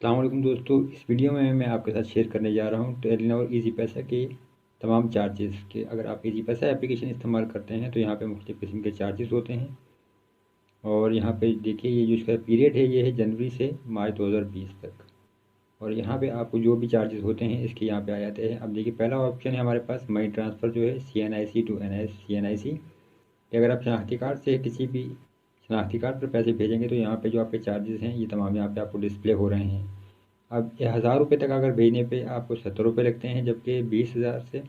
अस्सलाम वालेकुम दोस्तों, इस वीडियो में मैं आपके साथ शेयर करने जा रहा हूँ टेलीनॉर ईजी पैसा के तमाम चार्जेस के। अगर आप ईजी पैसा एप्लीकेशन इस्तेमाल करते हैं तो यहाँ पे मुख्तलिफ़ किस्म के चार्जेस होते हैं। और यहाँ पे देखिए, ये जो इसका पीरियड है ये है जनवरी से मार्च 2020 तक। और यहाँ पे आपको जो भी चार्जेस होते हैं इसके यहाँ पे आ जाते हैं। अब देखिए, पहला ऑप्शन है हमारे पास मनी ट्रांसफ़र, जो है CNIC टू CNIC। अगर आप शनाख्ती कार्ड से किसी भी शनाख्ती कार्ड पर पैसे भेजेंगे तो यहाँ पे जो आपके चार्जेस हैं ये तमाम यहाँ पे आपको डिस्प्ले हो रहे हैं। अब 1000 रुपये तक अगर भेजने पे आपको 70 रुपये लगते हैं, जबकि 20,000 से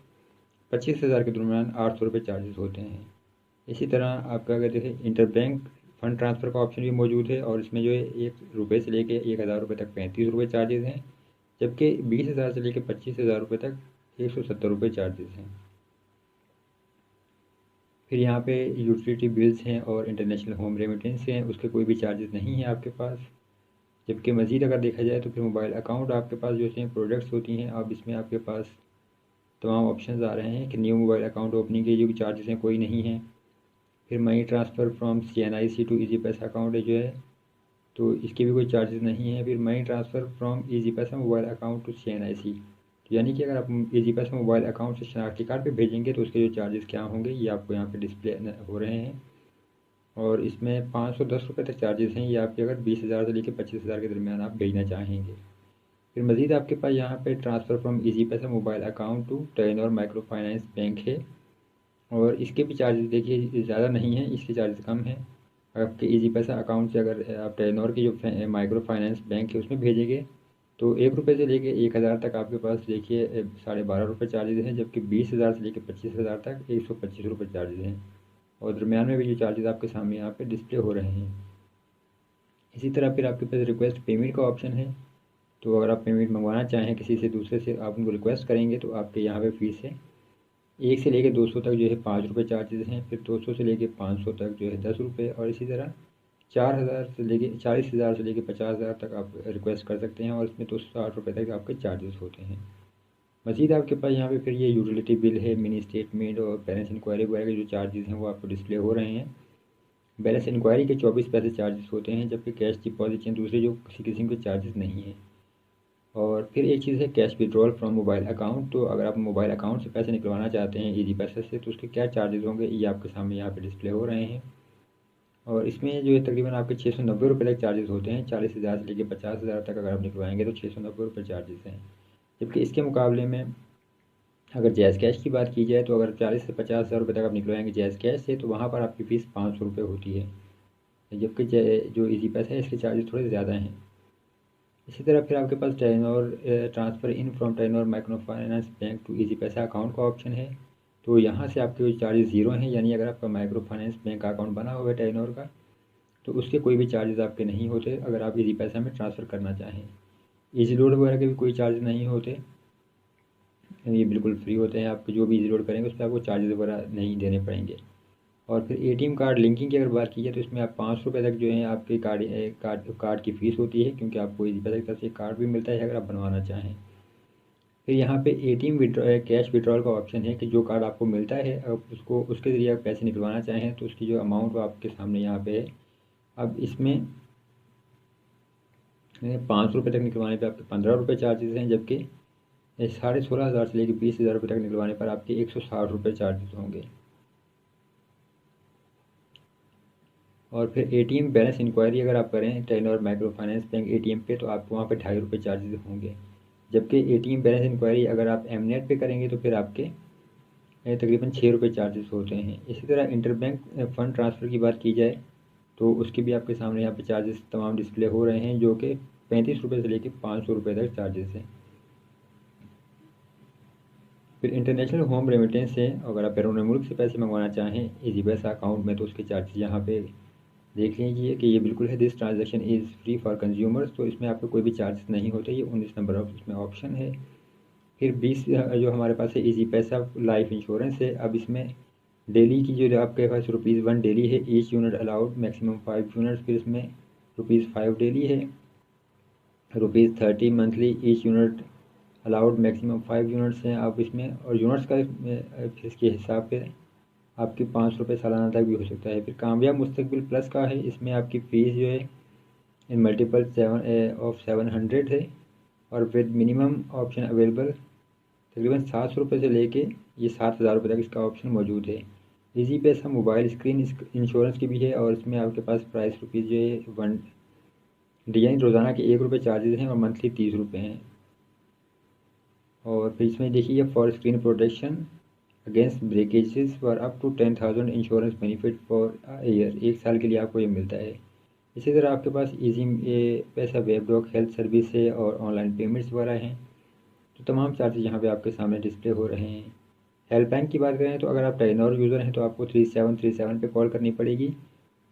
25,000 के दरमियान 800 रुपये चार्जेस होते हैं। इसी तरह आपका अगर देखें, इंटर बैंक फ़ंड ट्रांसफ़र का ऑप्शन भी मौजूद है और इसमें जो है 1 रुपये से लेके 1000 रुपये तक 35 रुपये चार्जेस हैं, जबकि 20,000 से लेकर 25,000 रुपये तक 170 रुपये चार्जेस हैं। फिर यहाँ पे यूटिलिटी बिल्स हैं और इंटरनेशनल होम रेमिटेंस हैं, उसके कोई भी चार्जेस नहीं है आपके पास। जबकि मज़ीद अगर देखा जाए तो फिर मोबाइल अकाउंट आपके पास जो है प्रोडक्ट्स होती हैं। अब इसमें आपके पास तमाम ऑप्शंस आ रहे हैं कि न्यू मोबाइल अकाउंट ओपनिंग के जो चार्जेस हैं कोई नहीं है। फिर money transfer from CNIC to Easypaisa account है जो है, तो इसके भी कोई चार्जेस नहीं है। फिर money transfer from Easypaisa mobile account to CNIC, तो यानी कि अगर आप ईजी पैसा मोबाइल अकाउंट से शनाख्ती कार्ड पे भेजेंगे तो उसके जो चार्जेस क्या होंगे ये आपको यहाँ पे डिस्प्ले हो रहे हैं। और इसमें 510 रुपये तक चार्जेस हैं, ये आपके अगर 20,000 से लेकर 25,000 के दरमियान आप भेजना चाहेंगे। फिर मज़ीद आपके पास यहाँ पे transfer from Easypaisa mobile account to Telenor micro finance bank है, और इसके भी चार्जेस देखिए ज़्यादा नहीं है, इसके चार्जेस कम हैं। आपके ईजी पैसा अकाउंट से अगर आप टेलीनॉर की जो माइक्रो फाइनेंस बैंक है उसमें भेजेंगे तो 1 रुपये से लेके 1,000 तक आपके पास देखिए 12.5 रुपये चार्जेस हैं, जबकि 20,000 से लेकर 25,000 तक 125 रुपये चार्जेस हैं। और दरमियान में भी जो चार्जेस आपके सामने यहाँ पे डिस्प्ले हो रहे हैं। इसी तरह फिर आपके पास रिक्वेस्ट पेमेंट का ऑप्शन है, तो अगर आप पेमेंट मंगवाना चाहें किसी से, दूसरे से आप उनको रिक्वेस्ट करेंगे तो आपके यहाँ पे फ़ीस है 1 से लेकर 200 तक जो है 5 रुपये चार्जेस हैं। फिर 200 से लेकर 500 तक जो है 10 रुपये, और इसी तरह 4,000 से लेकर 40,000 से लेकर 50,000 तक आप रिक्वेस्ट कर सकते हैं, और इसमें 260 रुपये तक आपके चार्जेस होते हैं। मज़ीद आपके पास यहाँ पे फिर ये यूटिलिटी बिल है, मिनी स्टेटमेंट और बैलेंस इंक्वायरी वगैरह के जो चार्जेस हैं वो आपको डिस्प्ले हो रहे हैं। बैलेंस इंक्वायरी के 24 पैसे चार्जेस होते हैं, जबकि कैश डिपॉजिट या दूसरे जो किसी किस्म के चार्जेस नहीं हैं। और फिर एक चीज़ है cash withdrawal from mobile account, तो अगर आप मोबाइल अकाउंट से पैसे निकलवाना चाहते हैं ईजी पैसे से तो उसके क्या चार्जेस होंगे ये आपके सामने यहाँ पे डिस्प्ले हो रहे हैं। और इसमें जो है तकरीबन आपके 690 रुपये तक चार्जेस होते हैं। 40,000 से लेकर 50,000 तक अगर आप निकलवाएंगे तो 690 रुपये चार्जेस हैं। जबकि इसके मुकाबले में अगर जैज़ कैश की बात की जाए तो अगर 40 से 50,000 रुपये तक आप निकलवाएंगे जैज़ कैश से तो वहाँ पर आपकी फ़ीस 500 रुपये होती है, जबकि जो ईजी पैसा है इसके चार्जेस थोड़े ज़्यादा हैं। इसी तरह फिर आपके पास Telenor transfer in from Telenor micro finance bank to Easypaisa account का ऑप्शन है, तो यहाँ से आपके चार्जेस ज़ीरो हैं, यानी अगर आपका माइक्रो फाइनेंस बैंक का अकाउंट बना हुआ है टेलीनॉर का तो उसके कोई भी चार्जेस आपके नहीं होते अगर आप ईजी पैसा में ट्रांसफ़र करना चाहें। ईजी लोड वगैरह के भी कोई चार्ज नहीं होते, ये बिल्कुल फ्री होते हैं। आपको जो भी ईजी लोड करेंगे उस पर आपको चार्जेस वगैरह नहीं देने पड़ेंगे। और फिर ATM कार्ड लिंकिंग की अगर बात की जाए तो इसमें आप 500 रुपये तक जो है आपके कार्ड की फ़ीस होती है, क्योंकि आपको ईजी पैसा की तरफ से कार्ड भी मिलता है अगर आप बनवाना चाहें। फिर यहाँ पे ATM कैश विड्रॉल का ऑप्शन है कि जो कार्ड आपको मिलता है अब उसको उसके ज़रिए आप पैसे निकलवाना चाहें तो उसकी जो अमाउंट वो आपके सामने यहाँ पे है। अब इसमें 500 रुपये तक निकलवाने पे आपके 15 रुपये चार्जेस हैं, जबकि 16,500 से लेकर 20,000 रुपये तक निकलवाने पर आपके 160 रुपये चार्जेस होंगे। और फिर ATM बैलेंस इंक्वायरी अगर आप करें Telenor micro finance bank ATM पे तो आपको वहाँ पे 2.5 रुपये चार्जेस होंगे, जबकि ATM बैलेंस इंक्वायरी अगर आप Mnet पे करेंगे तो फिर आपके तकरीबन 6 रुपये चार्जेस होते हैं। इसी तरह इंटरबैंक फ़ंड ट्रांसफ़र की बात की जाए तो उसके भी आपके सामने यहाँ पे चार्जेस तमाम डिस्प्ले हो रहे हैं, जो कि 35 रुपये से लेकर 500 रुपये तक चार्जेस हैं। फिर इंटरनेशनल होम रेमिटेंस से अगर आप बैरून मुल्क से पैसे मंगवाना चाहें ईजी पैसा अकाउंट में तो उसके चार्जेस यहाँ पे देख लीजिए कि ये बिल्कुल है this transaction is free for consumers, तो इसमें आपको कोई भी चार्जेस नहीं होते। ये 19 नंबर ऑफ इसमें ऑप्शन है। फिर 20 जो हमारे पास है ईजी पैसा लाइफ इंश्योरेंस है। अब इसमें डेली की जो आपके पास ₹1 डेली है, each unit allowed maximum 5 units. फिर इसमें ₹5 डेली है, ₹30 monthly, each unit allowed maximum 5 units हैं। आप इसमें और यूनिट्स का इसके हिसाब से आपकी 500 रुपये सालाना तक भी हो सकता है। फिर कामयाब मुस्तकबिल प्लस का है, इसमें आपकी फ़ीस जो है इन मल्टीपल 700 है और विद मिनिमम ऑप्शन अवेलेबल तकरीबन 700 रुपये से लेके ये 7,000 रुपये तक इसका ऑप्शन मौजूद है। इजी पैसा मोबाइल स्क्रीन इंश्योरेंस की भी है और इसमें आपके पास प्राइस रुपीज़ जो है वन डिजाइन रोज़ाना के 1 रुपये चार्जेस हैं और मंथली 30 रुपये हैं। और फिर इसमें देखिए for screen protection against breakages for up to 10,000 insurance benefit for year, 1 साल के लिए आपको ये मिलता है। इसी तरह आपके पास इजी पैसा वेबडॉक हेल्थ सर्विस है और ऑनलाइन पेमेंट्स वगैरह हैं। तो तमाम चार्जेस यहाँ पे आपके सामने डिस्प्ले हो रहे हैं। हेल्पलाइन की बात करें तो अगर आप टेलीनॉर यूज़र हैं तो आपको 3737 पे कॉल करनी पड़ेगी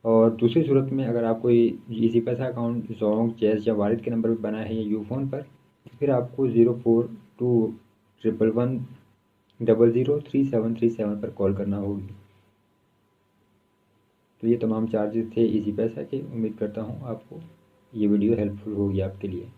और दूसरी सूरत में अगर आप कोई इजी पैसा अकाउंट जोंग चेस या वारिद के नंबर पर बना है या यूफोन पर तो फिर आपको 042111003737 पर कॉल करना होगी। तो ये तमाम चार्जेस थे इजी पैसा के। उम्मीद करता हूँ आपको ये वीडियो हेल्पफुल होगी आपके लिए।